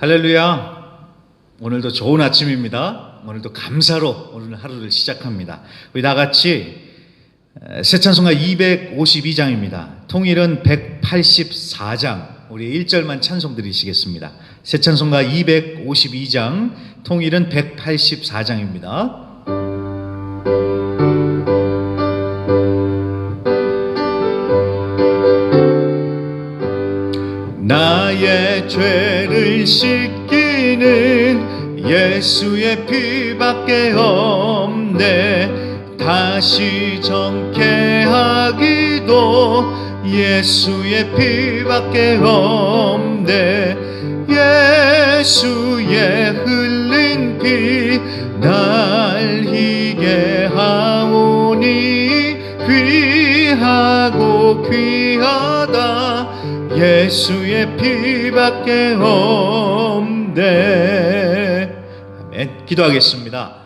할렐루야. 오늘도 좋은 아침입니다. 오늘도 감사로 오늘 하루를 시작합니다. 우리 나같이 새 찬송가 252장입니다. 통일은 184장. 우리 1절만 찬송 드리시겠습니다. 새 찬송가 252장, 통일은 184장입니다. 나의 죄를 씻기는 예수의 피밖에 없네. 다시 정케하기도 예수의 피밖에 없네. 예수의 흘린 피 날 희게 하오니 귀하고 귀하다. 예수의 피밖에 없네. 아멘. 기도하겠습니다.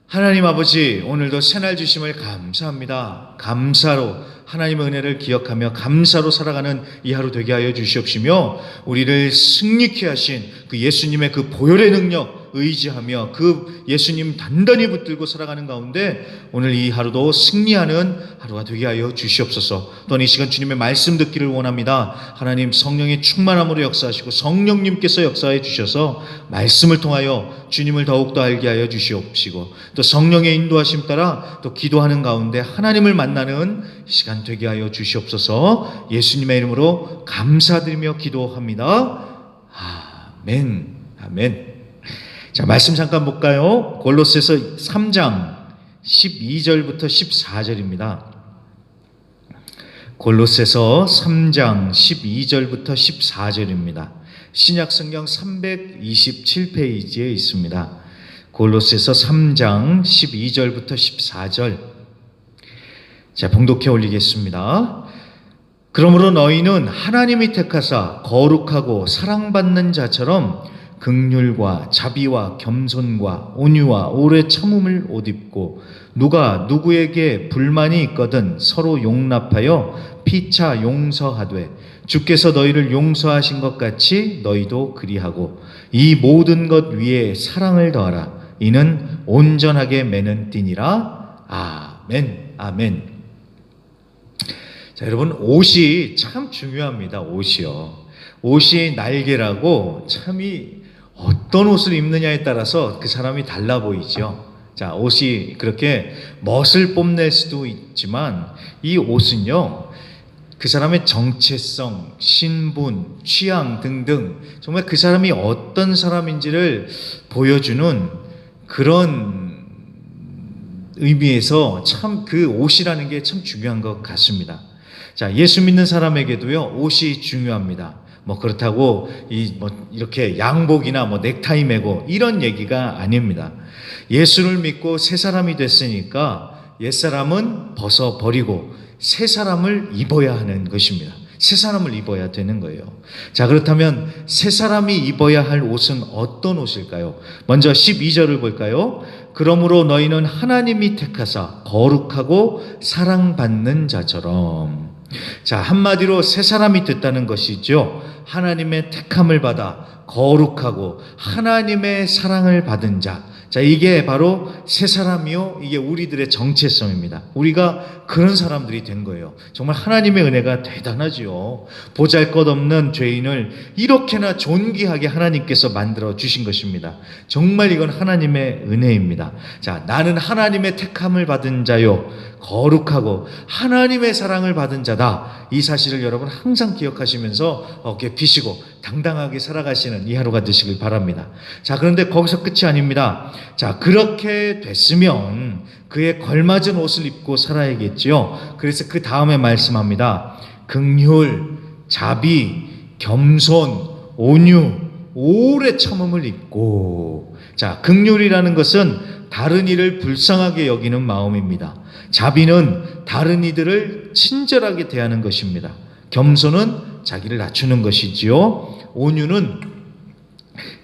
하나님 아버지, 오늘도 새날 주심을 감사합니다. 감사로 하나님의 은혜를 기억하며 감사로 살아가는 이 하루 되게 하여 주시옵시며, 우리를 승리케 하신 그 예수님의 그 보혈의 능력 의지하며 그 예수님 단단히 붙들고 살아가는 가운데 오늘 이 하루도 승리하는 하루가 되게 하여 주시옵소서. 또한 이 시간 주님의 말씀 듣기를 원합니다. 하나님 성령의 충만함으로 역사하시고 성령님께서 역사해 주셔서 말씀을 통하여 주님을 더욱더 알게 하여 주시옵시고, 또 성령의 인도하심 따라 또 기도하는 가운데 하나님을 만나는 시간 되게 하여 주시옵소서. 예수님의 이름으로 감사드리며 기도합니다. 아멘. 아멘. 자, 말씀 잠깐 볼까요? 골로새서 3장 12절부터 14절입니다. 골로새서 3장 12절부터 14절입니다. 신약성경 327페이지에 있습니다. 골로새서 3장 12절부터 14절. 자, 봉독해 올리겠습니다. 그러므로 너희는 하나님이 택하사 거룩하고 사랑받는 자처럼 긍휼과 자비와 겸손과 온유와 오래 참음을 옷 입고, 누가 누구에게 불만이 있거든 서로 용납하여 피차 용서하되, 주께서 너희를 용서하신 것 같이 너희도 그리하고, 이 모든 것 위에 사랑을 더하라. 이는 온전하게 매는 띠니라. 아멘. 아멘. 자, 여러분, 옷이 참 중요합니다. 옷이요. 옷이 날개라고, 참이 어떤 옷을 입느냐에 따라서 그 사람이 달라 보이죠. 자, 옷이 그렇게 멋을 뽐낼 수도 있지만 이 옷은요, 그 사람의 정체성, 신분, 취향 등등 정말 그 사람이 어떤 사람인지를 보여주는 그런 의미에서 참 그 옷이라는 게 참 중요한 것 같습니다. 자, 예수 믿는 사람에게도요, 옷이 중요합니다. 그렇다고 이렇게 양복이나 넥타이 매고 이런 얘기가 아닙니다. 예수를 믿고 새 사람이 됐으니까 옛사람은 벗어버리고 새 사람을 입어야 하는 것입니다. 새 사람을 입어야 되는 거예요. 자, 그렇다면 새 사람이 입어야 할 옷은 어떤 옷일까요? 먼저 12절을 볼까요? 그러므로 너희는 하나님이 택하사 거룩하고 사랑받는 자처럼. 자, 한마디로 새 사람이 됐다는 것이죠. 하나님의 택함을 받아 거룩하고 하나님의 사랑을 받은 자. 자, 이게 바로 새 사람이요, 이게 우리들의 정체성입니다. 우리가 그런 사람들이 된 거예요. 정말 하나님의 은혜가 대단하지요. 보잘것없는 죄인을 이렇게나 존귀하게 하나님께서 만들어 주신 것입니다. 정말 이건 하나님의 은혜입니다. 자, 나는 하나님의 택함을 받은 자요, 거룩하고 하나님의 사랑을 받은 자다. 이 사실을 여러분 항상 기억하시면서 어깨 피시고 당당하게 살아가시는 이 하루가 되시길 바랍니다. 자, 그런데 거기서 끝이 아닙니다. 자, 그렇게 됐으면 그에 걸맞은 옷을 입고 살아야겠지요. 그래서 그 다음에 말씀합니다. 긍휼, 자비, 겸손, 온유, 오래 참음을 입고. 자, 긍휼이라는 것은 다른 이를 불쌍하게 여기는 마음입니다. 자비는 다른 이들을 친절하게 대하는 것입니다. 겸손은 자기를 낮추는 것이지요. 온유는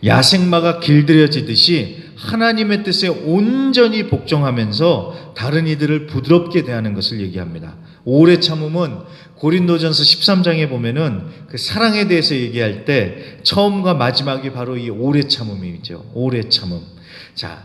야생마가 길들여지듯이 하나님의 뜻에 온전히 복종하면서 다른 이들을 부드럽게 대하는 것을 얘기합니다. 오래 참음은 고린도전서 13장에 보면은 그 사랑에 대해서 얘기할 때 처음과 마지막이 바로 이 오래 참음이죠. 오래 참음. 자,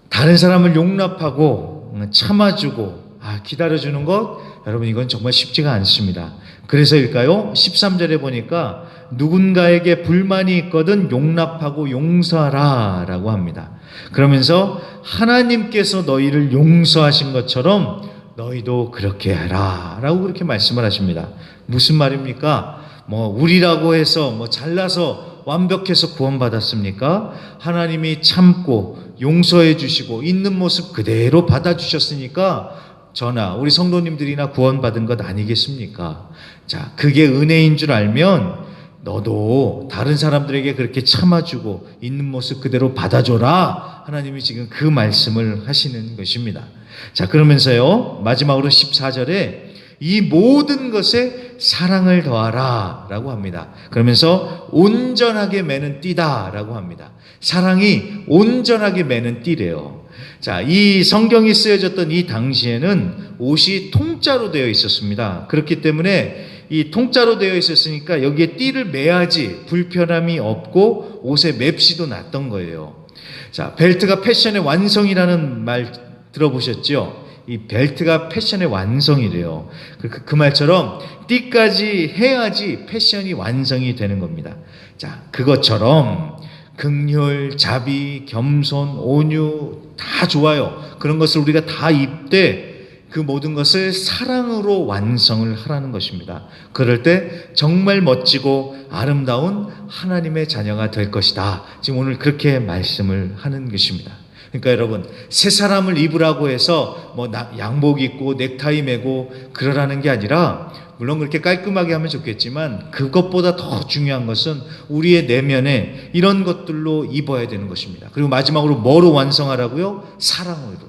다른 사람을 용납하고 참아주고 기다려주는 것, 여러분 이건 정말 쉽지가 않습니다. 그래서일까요? 13절에 보니까 누군가에게 불만이 있거든 용납하고 용서하라 라고 합니다. 그러면서 하나님께서 너희를 용서하신 것처럼 너희도 그렇게 해라 라고 그렇게 말씀을 하십니다. 무슨 말입니까? 우리라고 해서 잘나서 완벽해서 구원받았습니까? 하나님이 참고 용서해 주시고 있는 모습 그대로 받아주셨으니까 저나 우리 성도님들이나 구원받은 것 아니겠습니까? 자, 그게 은혜인 줄 알면 너도 다른 사람들에게 그렇게 참아주고 있는 모습 그대로 받아줘라. 하나님이 지금 그 말씀을 하시는 것입니다. 자, 그러면서요, 마지막으로 14절에 이 모든 것에 사랑을 더하라 라고 합니다. 그러면서 온전하게 매는 띠다 라고 합니다. 사랑이 온전하게 매는 띠래요. 자, 이 성경이 쓰여졌던 이 당시에는 옷이 통짜로 되어 있었습니다. 그렇기 때문에 이 통짜로 되어 있었으니까 여기에 띠를 매야지 불편함이 없고 옷에 맵시도 났던 거예요. 자, 벨트가 패션의 완성이라는 말 들어보셨죠? 이 벨트가 패션의 완성이래요. 그 말처럼 띠까지 해야지 패션이 완성이 되는 겁니다. 자, 그것처럼 긍휼, 자비, 겸손, 온유 다 좋아요. 그런 것을 우리가 다 입되 그 모든 것을 사랑으로 완성을 하라는 것입니다. 그럴 때 정말 멋지고 아름다운 하나님의 자녀가 될 것이다. 지금 오늘 그렇게 말씀을 하는 것입니다. 그러니까 여러분, 새 사람을 입으라고 해서 양복 입고 넥타이 매고 그러라는 게 아니라, 물론 그렇게 깔끔하게 하면 좋겠지만 그것보다 더 중요한 것은 우리의 내면에 이런 것들로 입어야 되는 것입니다. 그리고 마지막으로 뭐로 완성하라고요? 사랑으로.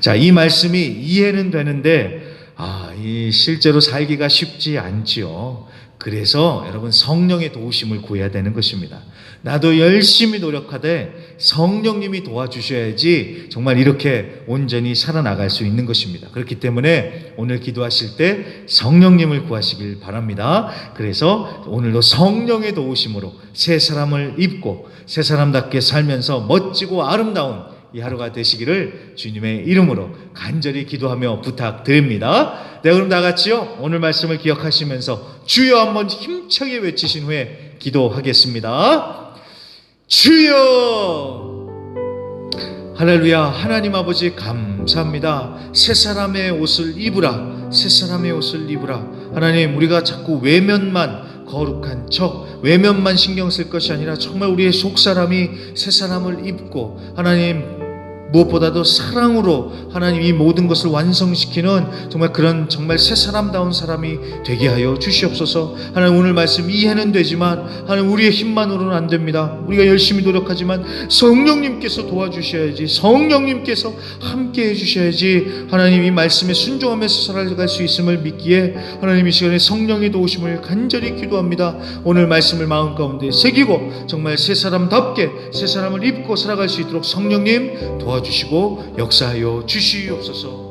자, 이 말씀이 이해는 되는데 이 실제로 살기가 쉽지 않지요. 그래서 여러분, 성령의 도우심을 구해야 되는 것입니다. 나도 열심히 노력하되 성령님이 도와주셔야지 정말 이렇게 온전히 살아나갈 수 있는 것입니다. 그렇기 때문에 오늘 기도하실 때 성령님을 구하시길 바랍니다. 그래서 오늘도 성령의 도우심으로 새 사람을 입고 새 사람답게 살면서 멋지고 아름다운 이 하루가 되시기를 주님의 이름으로 간절히 기도하며 부탁드립니다. 네, 그럼 다 같이요, 오늘 말씀을 기억하시면서 주여 한번 힘차게 외치신 후에 기도하겠습니다. 주여! 할렐루야. 하나님 아버지 감사합니다. 새 사람의 옷을 입으라. 새 사람의 옷을 입으라. 하나님, 우리가 자꾸 외면만 거룩한 척, 외면만 신경 쓸 것이 아니라 정말 우리의 속사람이 새 사람을 입고, 하나님 무엇보다도 사랑으로 하나님 이 모든 것을 완성시키는 정말 새 사람다운 사람이 되게 하여 주시옵소서. 하나님, 오늘 말씀 이해는 되지만 하나님 우리의 힘만으로는 안 됩니다. 우리가 열심히 노력하지만 성령님께서 도와주셔야지, 성령님께서 함께 해주셔야지 하나님 이 말씀에 순종하면서 살아갈 수 있음을 믿기에 하나님 이 시간에 성령의 도우심을 간절히 기도합니다. 오늘 말씀을 마음 가운데 새기고 정말 새 사람답게 새 사람을 입고 살아갈 수 있도록 성령님 도와주시고 역사하여 주시옵소서.